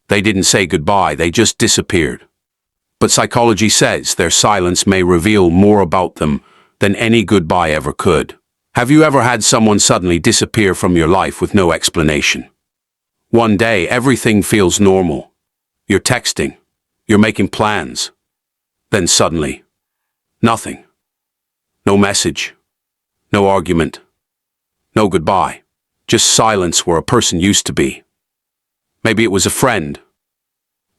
They didn't say goodbye, they just disappeared. But psychology says their silence may reveal more about them than any goodbye ever could. Have you ever had someone suddenly disappear from your life with no explanation? One day, everything feels normal. You're texting. You're making plans. Then suddenly, nothing. No message. No argument. No goodbye. Just silence where a person used to be. Maybe it was a friend.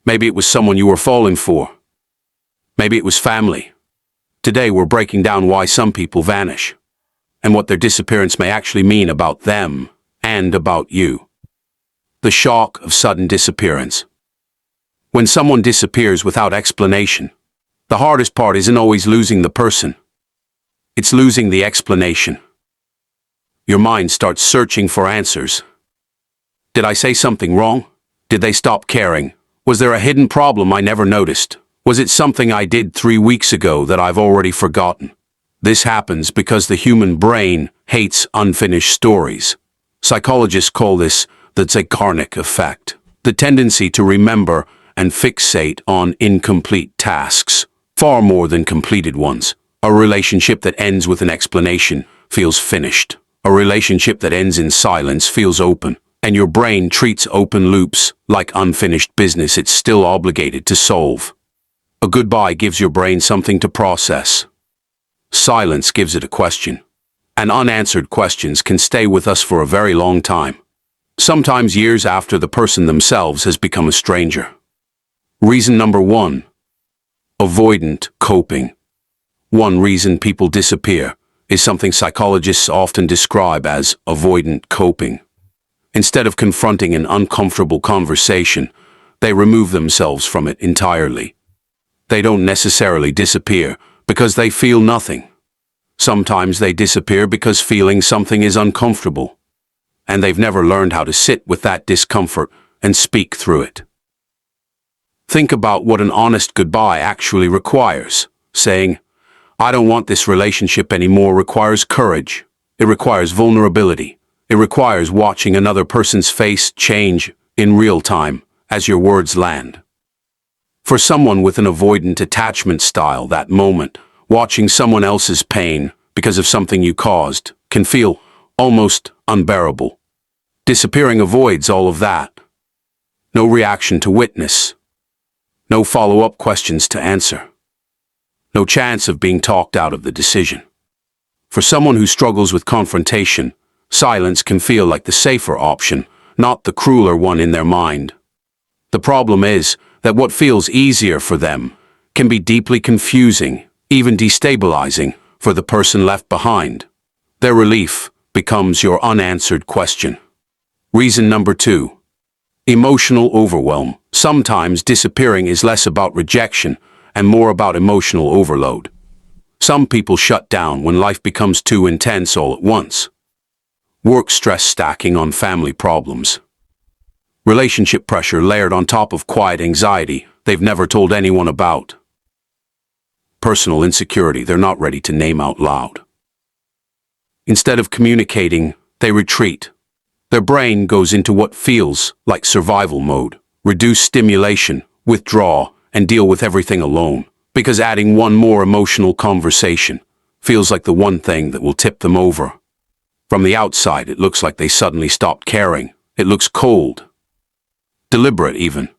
Maybe it was someone you were falling for. Maybe it was family. Today we're breaking down why some people vanish, and what their disappearance may actually mean about them and about you. The shock of sudden disappearance. When someone disappears without explanation, the hardest part isn't always losing the person. It's losing the explanation. Your mind starts searching for answers. Did I say something wrong? Did they stop caring? Was there a hidden problem I never noticed? Was it something I did 3 weeks ago that I've already forgotten? This happens because the human brain hates unfinished stories. Psychologists call this the Zeigarnik effect, the tendency to remember and fixate on incomplete tasks, far more than completed ones. A relationship that ends with an explanation feels finished. A relationship that ends in silence feels open. And your brain treats open loops like unfinished business it's still obligated to solve. A goodbye gives your brain something to process. Silence gives it a question. And unanswered questions can stay with us for a very long time. Sometimes years after the person themselves has become a stranger. Reason number 1. Avoidant coping. One reason people disappear is something psychologists often describe as avoidant coping. Instead of confronting an uncomfortable conversation, they remove themselves from it entirely. They don't necessarily disappear because they feel nothing. Sometimes they disappear because feeling something is uncomfortable, and they've never learned how to sit with that discomfort and speak through it. Think about what an honest goodbye actually requires. Saying, "I don't want this relationship anymore," requires courage. It requires vulnerability. It requires watching another person's face change in real time as your words land. For someone with an avoidant attachment style, that moment, watching someone else's pain because of something you caused, can feel almost unbearable. Disappearing avoids all of that. No reaction to witness. No follow-up questions to answer. No chance of being talked out of the decision. For someone who struggles with confrontation, silence can feel like the safer option, not the crueler one in their mind. The problem is that what feels easier for them can be deeply confusing, even destabilizing, for the person left behind. Their relief becomes your unanswered question. Reason number 2. Emotional overwhelm. Sometimes disappearing is less about rejection and more about emotional overload. Some people shut down when life becomes too intense all at once. Work stress stacking on family problems. Relationship pressure layered on top of quiet anxiety they've never told anyone about. Personal insecurity they're not ready to name out loud. Instead of communicating, they retreat. Their brain goes into what feels like survival mode. Reduce stimulation, withdraw, and deal with everything alone. Because adding one more emotional conversation feels like the one thing that will tip them over. From the outside, it looks like they suddenly stopped caring. It looks cold. Deliberate even.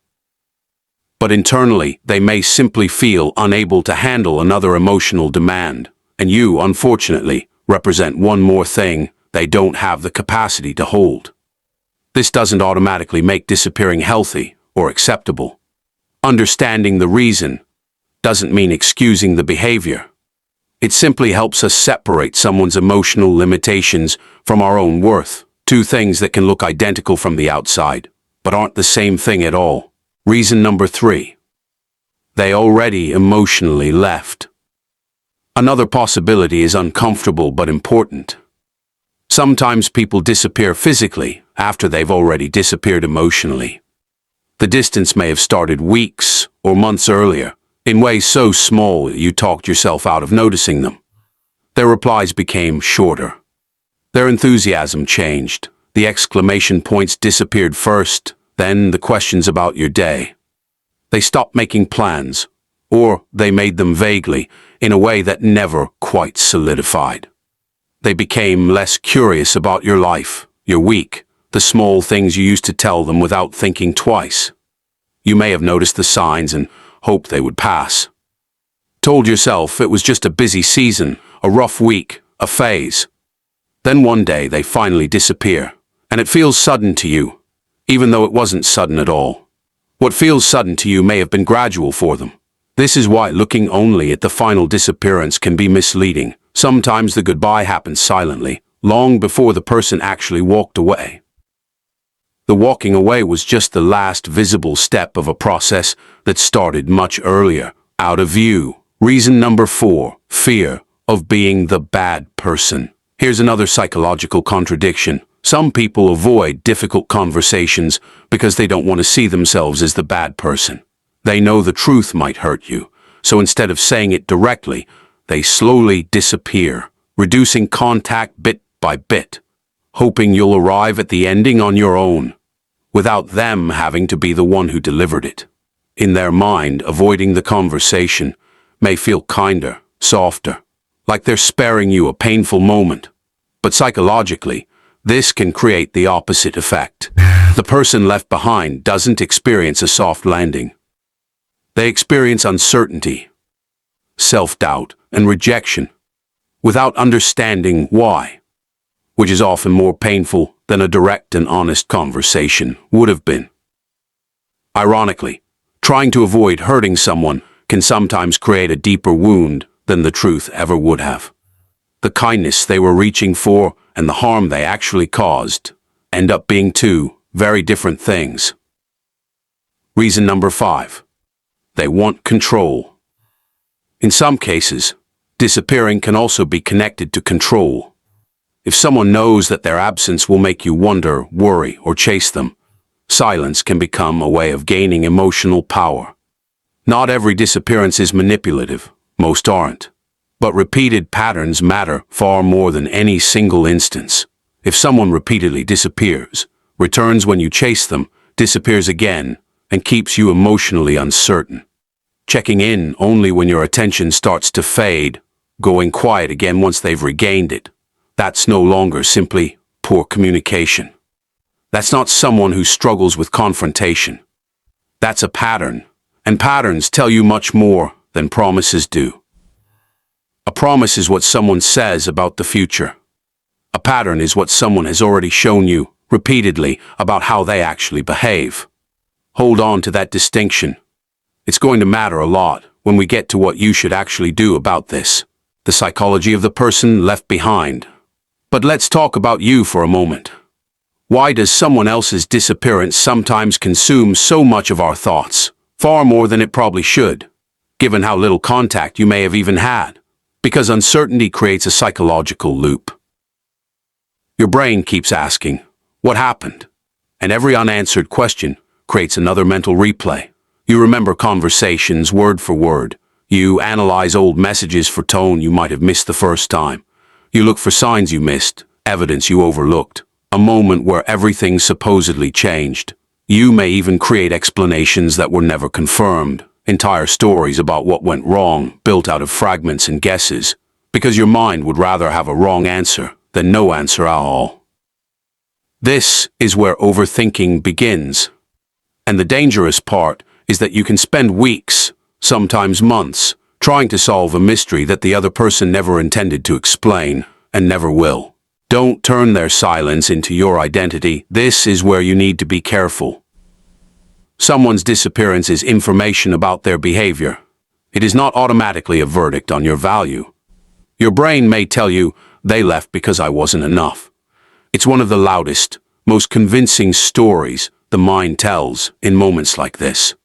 But internally, they may simply feel unable to handle another emotional demand, and you, unfortunately, represent one more thing they don't have the capacity to hold. This doesn't automatically make disappearing healthy or acceptable. Understanding the reason doesn't mean excusing the behavior. It simply helps us separate someone's emotional limitations from our own worth, two things that can look identical from the outside, but aren't the same thing at all. Reason number 3. They already emotionally left. Another possibility is uncomfortable but important. Sometimes people disappear physically after they've already disappeared emotionally. The distance may have started weeks or months earlier, in ways so small you talked yourself out of noticing them. Their replies became shorter. Their enthusiasm changed. The exclamation points disappeared first, Then the questions about your day. They stopped making plans, or they made them vaguely, in a way that never quite solidified. They became less curious about your life, your week, the small things you used to tell them without thinking twice. You may have noticed the signs and hoped they would pass. Told yourself it was just a busy season, a rough week, a phase. Then one day they finally disappear, and it feels sudden to you, even though it wasn't sudden at all. What feels sudden to you may have been gradual for them. This is why looking only at the final disappearance can be misleading. Sometimes the goodbye happens silently, long before the person actually walked away. The walking away was just the last visible step of a process that started much earlier, out of view. Reason number 4, fear of being the bad person. Here's another psychological contradiction. Some people avoid difficult conversations because they don't want to see themselves as the bad person. They know the truth might hurt you, so instead of saying it directly, they slowly disappear, reducing contact bit by bit, hoping you'll arrive at the ending on your own, without them having to be the one who delivered it. In their mind, avoiding the conversation may feel kinder, softer, like they're sparing you a painful moment. But psychologically, this can create the opposite effect. The person left behind doesn't experience a soft landing. They experience uncertainty, self-doubt, and rejection, without understanding why, which is often more painful than a direct and honest conversation would have been. Ironically, trying to avoid hurting someone can sometimes create a deeper wound than the truth ever would have. The kindness they were reaching for and the harm they actually caused end up being two very different things. Reason number 5. They want control. In some cases, disappearing can also be connected to control. If someone knows that their absence will make you wonder, worry, or chase them, silence can become a way of gaining emotional power. Not every disappearance is manipulative, most aren't. But repeated patterns matter far more than any single instance. If someone repeatedly disappears, returns when you chase them, disappears again, and keeps you emotionally uncertain, checking in only when your attention starts to fade, going quiet again once they've regained it, that's no longer simply poor communication. That's not someone who struggles with confrontation. That's a pattern, and patterns tell you much more than promises do. A promise is what someone says about the future. A pattern is what someone has already shown you repeatedly about how they actually behave. Hold on to that distinction. It's going to matter a lot when we get to what you should actually do about this, the psychology of the person left behind. But let's talk about you for a moment. Why does someone else's disappearance sometimes consume so much of our thoughts, far more than it probably should, given how little contact you may have even had? Because uncertainty creates a psychological loop. Your brain keeps asking, what happened? And every unanswered question creates another mental replay. You remember conversations word for word. You analyze old messages for tone you might have missed the first time. You look for signs you missed, evidence you overlooked, a moment where everything supposedly changed. You may even create explanations that were never confirmed. Entire stories about what went wrong, built out of fragments and guesses, because your mind would rather have a wrong answer than no answer at all. This is where overthinking begins. And the dangerous part is that you can spend weeks, sometimes months, trying to solve a mystery that the other person never intended to explain, and never will. Don't turn their silence into your identity. This is where you need to be careful. Someone's disappearance is information about their behavior. It is not automatically a verdict on your value. Your brain may tell you, they left because I wasn't enough. It's one of the loudest, most convincing stories the mind tells in moments like this.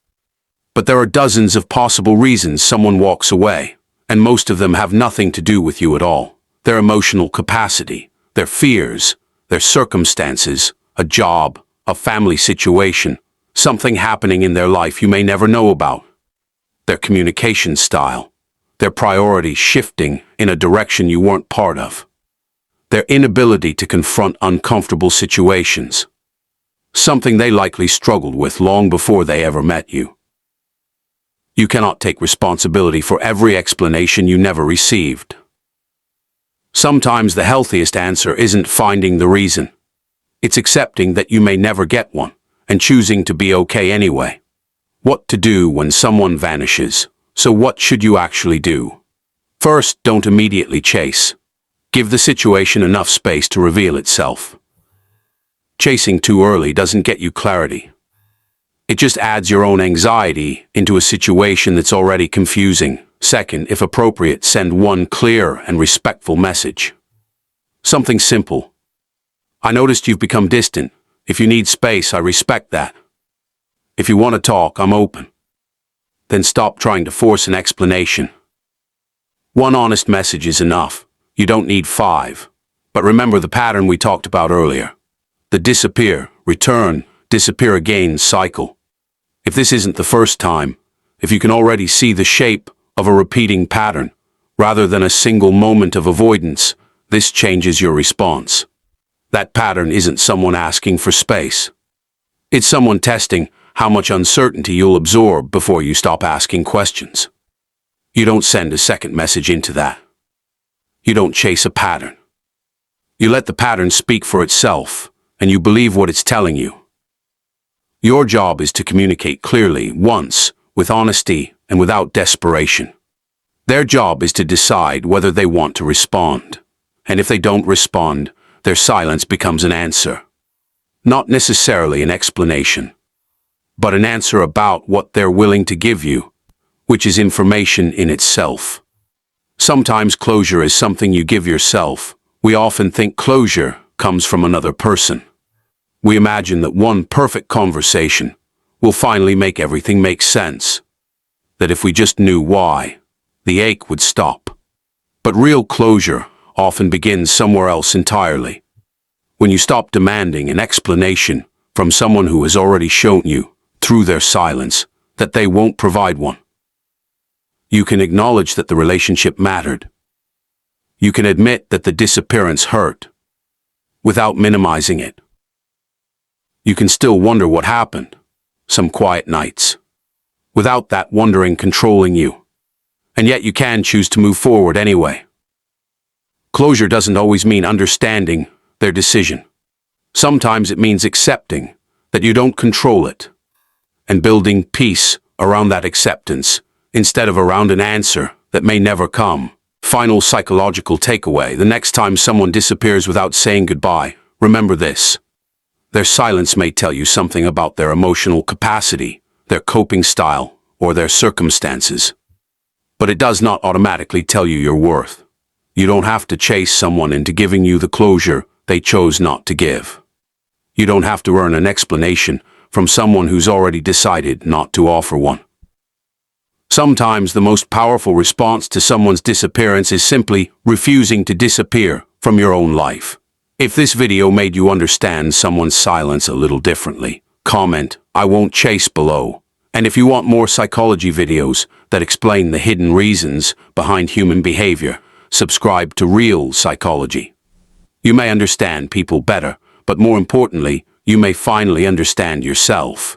But there are dozens of possible reasons someone walks away, and most of them have nothing to do with you at all. Their emotional capacity, their fears, their circumstances, a job, a family situation, something happening in their life you may never know about. Their communication style, their priorities shifting in a direction you weren't part of. Their inability to confront uncomfortable situations. something they likely struggled with long before they ever met you. You cannot take responsibility for every explanation you never received. Sometimes the healthiest answer isn't finding the reason. It's accepting that you may never get one and choosing to be okay anyway. What to do when someone vanishes? So what should you actually do? First, don't immediately chase. Give the situation enough space to reveal itself. Chasing too early doesn't get you clarity. It just adds your own anxiety into a situation that's already confusing. Second, if appropriate, send one clear and respectful message. Something simple. I noticed you've become distant. If you need space, I respect that. If you want to talk, I'm open. Then stop trying to force an explanation. One honest message is enough. You don't need 5. But remember the pattern we talked about earlier. The disappear, return, disappear again cycle. If this isn't the first time, if you can already see the shape of a repeating pattern, rather than a single moment of avoidance, this changes your response. That pattern isn't someone asking for space. It's someone testing how much uncertainty you'll absorb before you stop asking questions. You don't send a second message into that. You don't chase a pattern. You let the pattern speak for itself, and you believe what it's telling you. Your job is to communicate clearly, once, with honesty, and without desperation. Their job is to decide whether they want to respond. And if they don't respond, their silence becomes an answer. Not necessarily an explanation, but an answer about what they're willing to give you, which is information in itself. Sometimes closure is something you give yourself. We often think closure comes from another person. We imagine that one perfect conversation will finally make everything make sense. That if we just knew why, the ache would stop. But real closure often begins somewhere else entirely. When you stop demanding an explanation from someone who has already shown you, through their silence, that they won't provide one. You can acknowledge that the relationship mattered. You can admit that the disappearance hurt, without minimizing it. You can still wonder what happened, some quiet nights, without that wondering controlling you. And yet you can choose to move forward anyway. Closure doesn't always mean understanding their decision. Sometimes it means accepting that you don't control it, and building peace around that acceptance instead of around an answer that may never come. Final psychological takeaway: the next time someone disappears without saying goodbye, remember this. Their silence may tell you something about their emotional capacity, their coping style, or their circumstances. But it does not automatically tell you your worth. You don't have to chase someone into giving you the closure they chose not to give. You don't have to earn an explanation from someone who's already decided not to offer one. Sometimes the most powerful response to someone's disappearance is simply refusing to disappear from your own life. If this video made you understand someone's silence a little differently, comment "I won't chase" below. And if you want more psychology videos that explain the hidden reasons behind human behavior, subscribe to Real Psychology. You may understand people better, but more importantly, you may finally understand yourself.